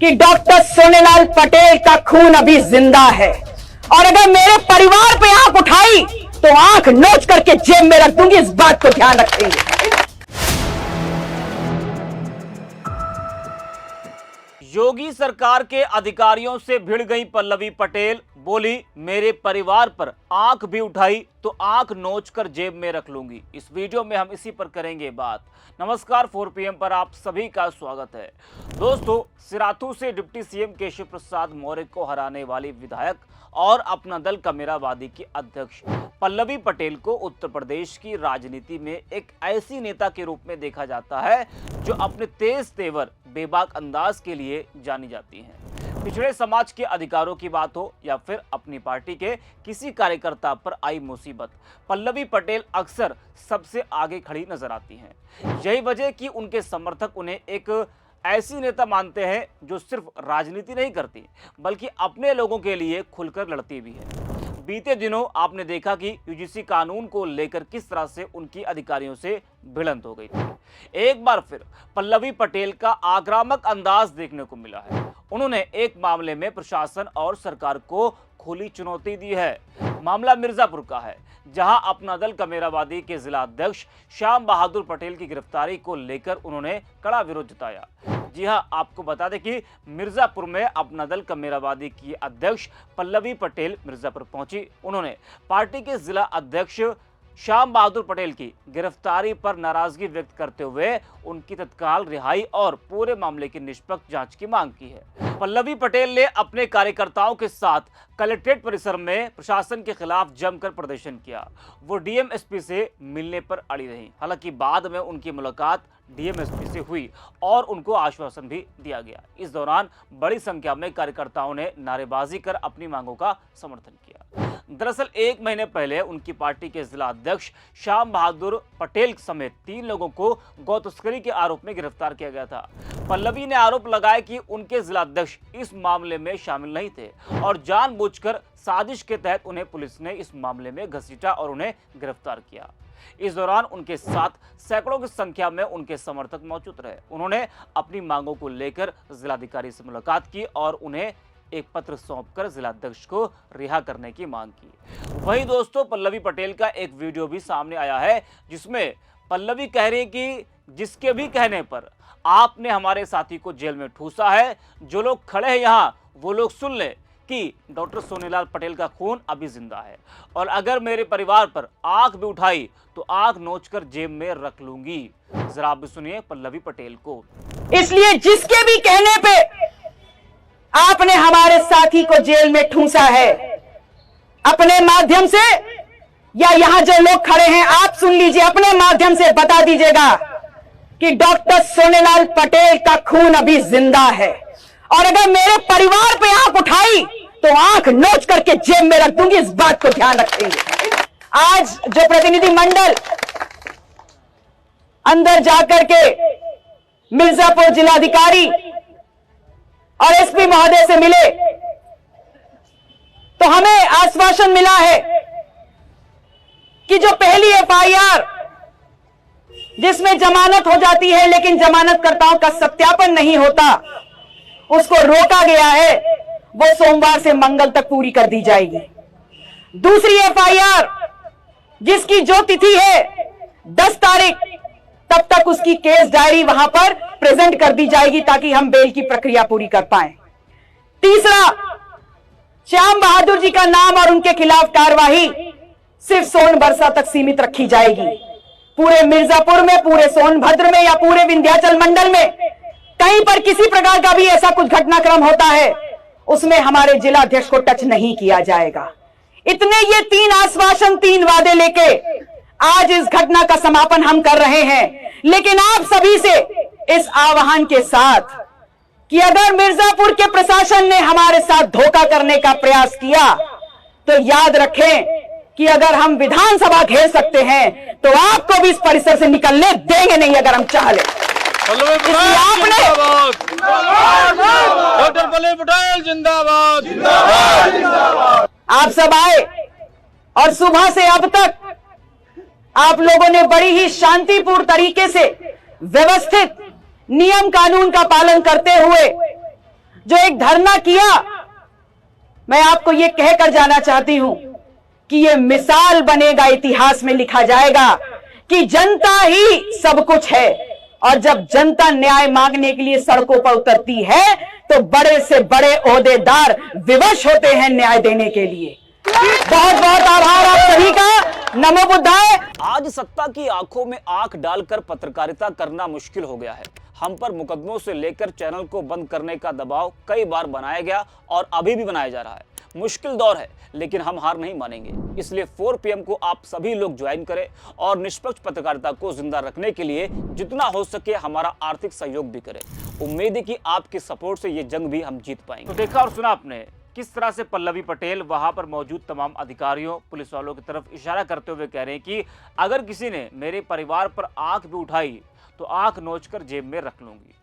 कि डॉक्टर सोनेलाल पटेल का खून अभी जिंदा है और अगर मेरे परिवार पे आंख उठाई तो आंख नोच करके जेब में रख दूंगी। इस बात को ध्यान रखेंगे। योगी सरकार के अधिकारियों से भिड़ गई पल्लवी पटेल, बोली मेरे परिवार पर आंख भी उठाई तो आंख नोचकर जेब में रख लूंगी। इस वीडियो में हम इसी पर करेंगे बात। नमस्कार, 4 PM पर आप सभी का स्वागत है। दोस्तों, सिराथू से डिप्टी सीएम केशव प्रसाद मौर्य को हराने वाली विधायक और अपना दल कमेरावादी की अध्यक्ष पल्लवी पटेल को उत्तर प्रदेश की राजनीति में एक ऐसी नेता के रूप में देखा जाता है जो अपने तेज तेवर बेबाक अंदाज के लिए जानी जाती हैं। पिछड़े समाज के अधिकारों की बात हो या फिर अपनी पार्टी के किसी कार्यकर्ता पर आई मुसीबत, पल्लवी पटेल अक्सर सबसे आगे खड़ी नजर आती हैं। यही वजह कि उनके समर्थक उन्हें एक ऐसी नेता मानते हैं जो सिर्फ राजनीति नहीं करती बल्कि अपने लोगों के लिए खुलकर लड़ती भी है। बीते दिनों आपने देखा कि यूजीसी कानून को लेकर किस तरह से उनकी अधिकारियों से भिड़ंत हो गई थी। एक बार फिर पल्लवी पटेल का आक्रामक अंदाज देखने को मिला है। उन्होंने एक मामले में प्रशासन और सरकार को खुली चुनौती दी है। मामला मिर्जापुर का है, जहां अपना दल कमेरावादी के जिला अध्यक्ष श्याम बहादुर पटेल की गिरफ्तारी को लेकर उन्होंने कड़ा विरोध जताया। जी हां, आपको बता दें कि मिर्जापुर में अपना दल कमेरावादी की अध्यक्ष पल्लवी पटेल मिर्जापुर पहुंची। उन्होंने पार्टी के जिला अध्यक्ष श्याम बहादुर पटेल की गिरफ्तारी पर नाराजगी व्यक्त करते हुए उनकी तत्काल रिहाई और पूरे मामले की निष्पक्ष जांच की मांग की है। पल्लवी पटेल ने अपने कार्यकर्ताओं के साथ कलेक्ट्रेट परिसर में प्रशासन के खिलाफ जमकर प्रदर्शन किया। वो डीएम-एसपी से मिलने पर अड़ी रही। हालांकि बाद में उनकी मुलाकात डीएम-एसपी से हुई और उनको आश्वासन भी दिया गया। इस दौरान बड़ी संख्या में कार्यकर्ताओं ने नारेबाजी कर अपनी मांगों का समर्थन किया। दरअसल 1 महीने पहले उनकी पार्टी के जिला अध्यक्ष श्याम बहादुर पटेल समेत 3 लोगों को गौ तस्करी के आरोप में गिरफ्तार किया गया था। पल्लवी ने आरोप लगाया कि उनके जिला अध्यक्ष इस मामले में शामिल नहीं थे और जानबूझकर साजिश के तहत उन्हें पुलिस ने इस मामले में घसीटा और उन्हें गिरफ्तार किया। इस दौरान उनके साथ सैकड़ों की संख्या में उनके समर्थक मौजूद रहे। उन्होंने अपनी मांगों को लेकर जिलाधिकारी से मुलाकात की और उन्हें एक पत्र सौंपकर जिलाध्यक्ष को रिहा करने की मांग की। वहीं दोस्तों, पल्लवी पटेल का एक वीडियो भी सामने आया है जिसमें पल्लवी कह रही कि जिसके भी कहने पर आपने हमारे साथी को जेल में ठूसा है, जो लोग खड़े हैं यहाँ वो लोग सुन ले कि डॉक्टर सोनेलाल पटेल का खून अभी जिंदा है और अगर मेरे परिवार पर आंख भी उठाई तो आंख नोचकर जेब में रख लूंगी। जरा आप भी सुनिए पल्लवी पटेल को। इसलिए जिसके भी कहने पे आपने हमारे साथी को जेल में ठूंसा है, अपने माध्यम से या यहां जो लोग खड़े हैं आप सुन लीजिए, अपने माध्यम से बता दीजिएगा कि डॉक्टर सोनेलाल पटेल का खून अभी जिंदा है और अगर मेरे परिवार पे आंख उठाई तो आंख नोच करके जेब में रख दूंगी। इस बात को ध्यान रखेंगे। आज जो प्रतिनिधि मंडल अंदर जाकर के मिर्जापुर जिलाधिकारी और एसपी महोदय से मिले तो हमें आश्वासन मिला है कि जो पहली एफआईआर जिसमें जमानत हो जाती है लेकिन जमानतकर्ताओं का सत्यापन नहीं होता, उसको रोका गया है, वो सोमवार से मंगल तक पूरी कर दी जाएगी। दूसरी एफआईआर जिसकी जो तिथि है 10 तारीख, तब तक उसकी केस डायरी वहां पर प्रेजेंट कर दी जाएगी ताकि हम बेल की प्रक्रिया पूरी कर पाए। तीसरा, श्याम बहादुर जी का नाम और उनके खिलाफ कार्रवाई सिर्फ सोनबरसा तक सीमित रखी जाएगी। पूरे मिर्जापुर में, पूरे सोनभद्र में या पूरे विंध्याचल मंडल में कहीं पर किसी प्रकार का भी ऐसा कुछ घटनाक्रम होता है उसमें हमारे जिलाध्यक्ष को टच नहीं किया जाएगा। इतने ये 3 आश्वासन, 3 वादे लेके आज इस घटना का समापन हम कर रहे हैं। लेकिन आप सभी से इस आह्वान के साथ कि अगर मिर्जापुर के प्रशासन ने हमारे साथ धोखा करने का प्रयास किया तो याद रखें कि अगर हम विधानसभा घेर सकते हैं तो आपको भी इस परिसर से निकलने देंगे नहीं अगर हम चाह ले। आपने डॉक्टर पल्लवी पटेल जिंदाबाद। आप सब आए और सुबह से अब तक आप लोगों ने बड़ी ही शांतिपूर्ण तरीके से व्यवस्थित नियम कानून का पालन करते हुए जो एक धरना किया, मैं आपको यह कहकर जाना चाहती हूं कि यह मिसाल बनेगा, इतिहास में लिखा जाएगा कि जनता ही सब कुछ है। और जब जनता न्याय मांगने के लिए सड़कों पर उतरती है तो बड़े से बड़े ओहदेदार विवश होते हैं न्याय देने के लिए। बहुत बहुत आभार आप सभी का। नमो बुद्धाय। आज सत्ता की आंखों में आंख डालकर पत्रकारिता करना मुश्किल हो गया है। हम पर मुकदमों से लेकर चैनल को बंद करने का दबाव कई बार बनाया गया और अभी भी बनाया जा रहा है। मुश्किल दौर है, लेकिन हम हार नहीं मानेंगे। इसलिए 4 PM को आप सभी लोग ज्वाइन करें और निष्पक्ष पत्रकारिता को जिंदा रखने के लिए जितना हो सके हमारा आर्थिक सहयोग भी करें। उम्मीद है कि आपके सपोर्ट से ये जंग भी हम जीत पाएंगे। तो देखा और सुना आपने किस तरह से पल्लवी पटेल वहां पर मौजूद तमाम अधिकारियों, पुलिस वालों की तरफ इशारा करते हुए कह रहे हैं कि अगर किसी ने मेरे परिवार पर आंख भी उठाई तो आंख नोचकर जेब में रख लूंगी।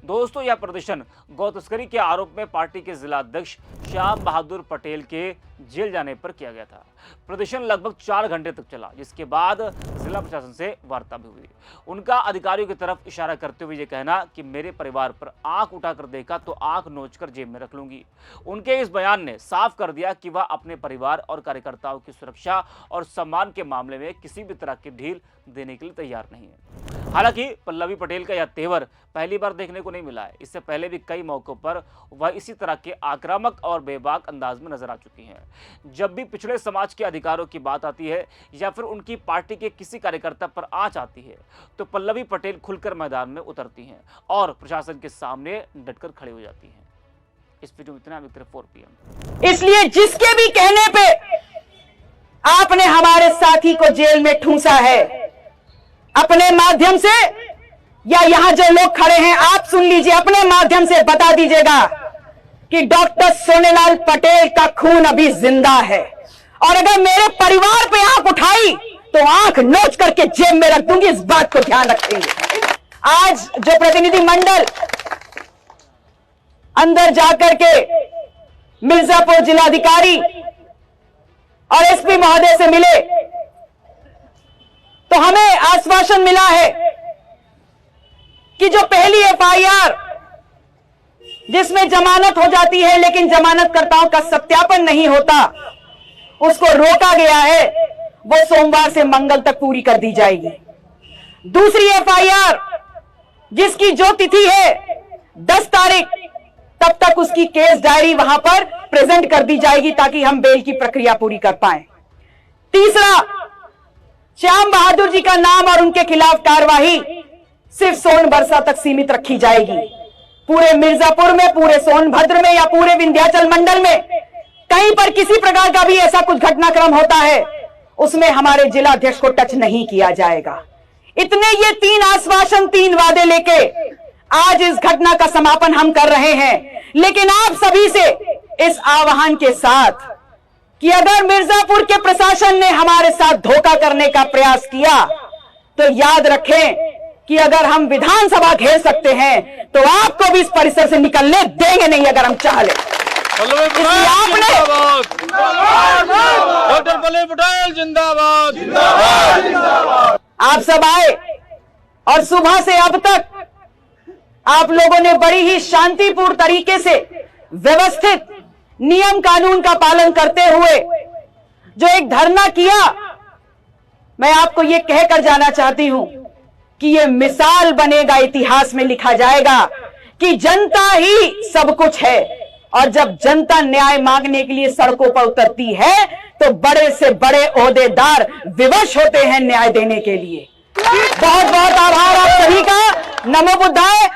दोस्तों, यह प्रदर्शन गौ तस्करी के आरोप में पार्टी के जिला अध्यक्ष श्याम बहादुर पटेल के जेल जाने पर किया गया था। प्रदर्शन लगभग 4 घंटे तक चला, जिसके बाद जिला प्रशासन से वार्ता भी हुई। उनका अधिकारियों की तरफ इशारा करते हुए ये कहना कि मेरे परिवार पर आंख उठाकर देखा तो आंख नोचकर जेब में रख लूंगी। उनके इस बयान ने साफ कर दिया कि वह अपने परिवार और कार्यकर्ताओं की सुरक्षा और सम्मान के मामले में किसी भी तरह की ढील देने के लिए तैयार नहीं है। हालांकि पल्लवी पटेल का यह तेवर पहली बार देखने को नहीं मिला है। इससे पहले भी कई मौकों पर वह इसी तरह के आक्रामक और बेबाक अंदाज में नजर आ चुकी हैं। जब भी पिछड़े समाज के अधिकारों की बात आती है या फिर उनकी पार्टी के किसी कार्यकर्ता पर आंच आती है तो पल्लवी पटेल खुलकर मैदान में उतरती हैं और प्रशासन के सामने डटकर खड़ी हो जाती हैं। इस वीडियो में इतना। 4 PM। इसलिए जिसके भी कहने पे आपने हमारे साथी को जेल में ठूंसा है, अपने माध्यम से या यहां जो लोग खड़े हैं आप सुन लीजिए, अपने माध्यम से बता दीजिएगा कि डॉक्टर सोनेलाल पटेल का खून अभी जिंदा है और अगर मेरे परिवार पे आंख उठाई तो आंख नोच करके जेब में रख दूंगी। इस बात को ध्यान रखेंगे। आज जो प्रतिनिधि मंडल अंदर जाकर के मिर्जापुर जिलाधिकारी और SP महोदय से मिले तो हमें आश्वासन मिला है कि जो पहली FIR जिसमें जमानत हो जाती है लेकिन जमानतकर्ताओं का सत्यापन नहीं होता, उसको रोका गया है, वो सोमवार से मंगल तक पूरी कर दी जाएगी। दूसरी FIR जिसकी जो तिथि है 10 तारीख, तब तक उसकी केस डायरी वहां पर प्रेजेंट कर दी जाएगी ताकि हम बेल की प्रक्रिया पूरी कर पाए। तीसरा, श्याम बहादुर जी का नाम और उनके खिलाफ कार्रवाई सिर्फ सोनबरसा तक सीमित रखी जाएगी। पूरे मिर्जापुर में, पूरे सोनभद्र में या पूरे विंध्याचल मंडल में कहीं पर किसी प्रकार का भी ऐसा कुछ घटनाक्रम होता है उसमें हमारे जिला अध्यक्ष को टच नहीं किया जाएगा। इतने ये 3 आश्वासन, 3 वादे लेके आज इस घटना का समापन हम कर रहे हैं। लेकिन आप सभी से इस आह्वान के साथ कि अगर मिर्जापुर के प्रशासन ने हमारे साथ धोखा करने का प्रयास किया तो याद रखें कि अगर हम विधानसभा घेर सकते हैं तो आपको भी इस परिसर से निकलने देंगे नहीं अगर हम चाह लें। इसलिए आपने डॉक्टर पल्लवी पटेल जिंदाबाद। आप सब आए और सुबह से अब तक आप लोगों ने बड़ी ही शांतिपूर्ण तरीके से व्यवस्थित नियम कानून का पालन करते हुए जो एक धरना किया, मैं आपको यह कहकर जाना चाहती हूं कि यह मिसाल बनेगा, इतिहास में लिखा जाएगा कि जनता ही सब कुछ है। और जब जनता न्याय मांगने के लिए सड़कों पर उतरती है तो बड़े से बड़े ओहदेदार विवश होते हैं न्याय देने के लिए। बहुत बहुत आभार आप सभी का। नमो बुद्धाय।